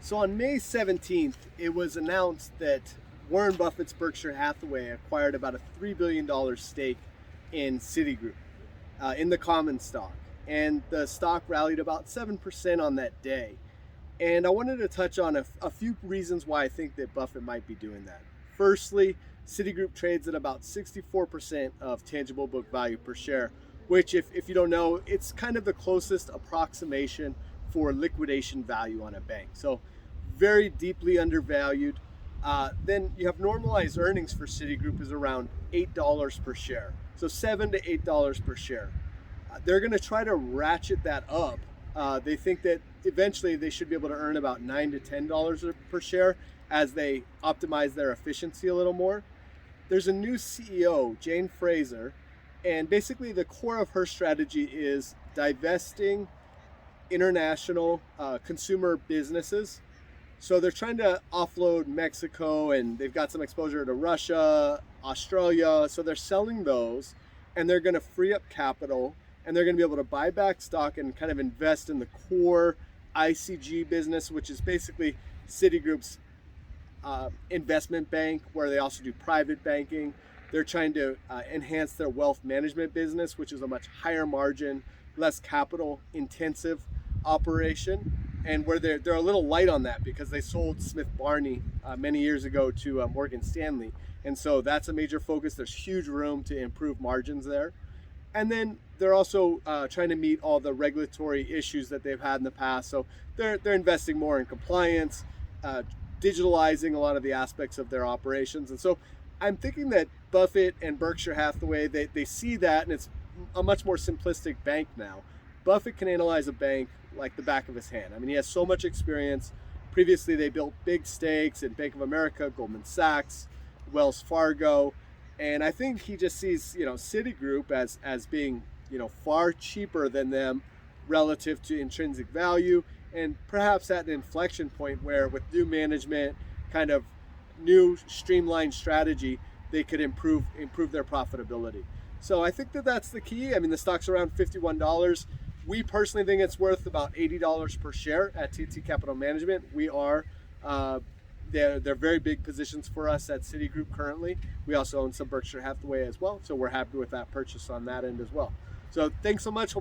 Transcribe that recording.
So on May 17th, it was announced that Warren Buffett's Berkshire Hathaway acquired about a $3 billion stake in Citigroup in the common stock. And the stock rallied about 7% on that day. And I wanted to touch on a few reasons why I think that Buffett might be doing that. Firstly, Citigroup trades at about 64% of tangible book value per share, which, if you don't know, it's kind of the closest approximation for liquidation value on a bank. So very deeply undervalued. Then you have normalized earnings for Citigroup is around $8 per share. So $7 to $8 per share. They're going to try to ratchet that up. They think that eventually they should be able to earn about $9 to $10 per share as they optimize their efficiency a little more. There's a new CEO, Jane Fraser, and basically the core of her strategy is divesting international consumer businesses. So they're trying to offload Mexico, and they've got some exposure to Russia, Australia. So they're selling those, and they're going to free up capital, and they're going to be able to buy back stock and kind of invest in the core ICG business, which is basically Citigroup's investment bank, where they also do private banking. They're trying to enhance their wealth management business, which is a much higher margin, less capital intensive operation, and where they're a little light on that because they sold Smith Barney many years ago to Morgan Stanley, and so that's a major focus. There's huge room to improve margins there. And then they're also trying to meet all the regulatory issues that they've had in the past. So they're investing more in compliance, digitalizing a lot of the aspects of their operations. And so I'm thinking that Buffett and Berkshire Hathaway, they see that, and it's a much more simplistic bank now. Buffett can analyze a bank like the back of his hand. I mean, he has so much experience. Previously, they built big stakes in Bank of America, Goldman Sachs, Wells Fargo. And I think he just sees, Citigroup as being, far cheaper than them relative to intrinsic value, and perhaps at an inflection point where, with new management, kind of new streamlined strategy, they could improve their profitability. So I think that that's the key. I mean, the stock's around $51. We personally think it's worth about $80 per share at TT Capital Management. We are. They're very big positions for us at Citigroup currently. We also own some Berkshire Hathaway as well, so we're happy with that purchase on that end as well. So thanks so much.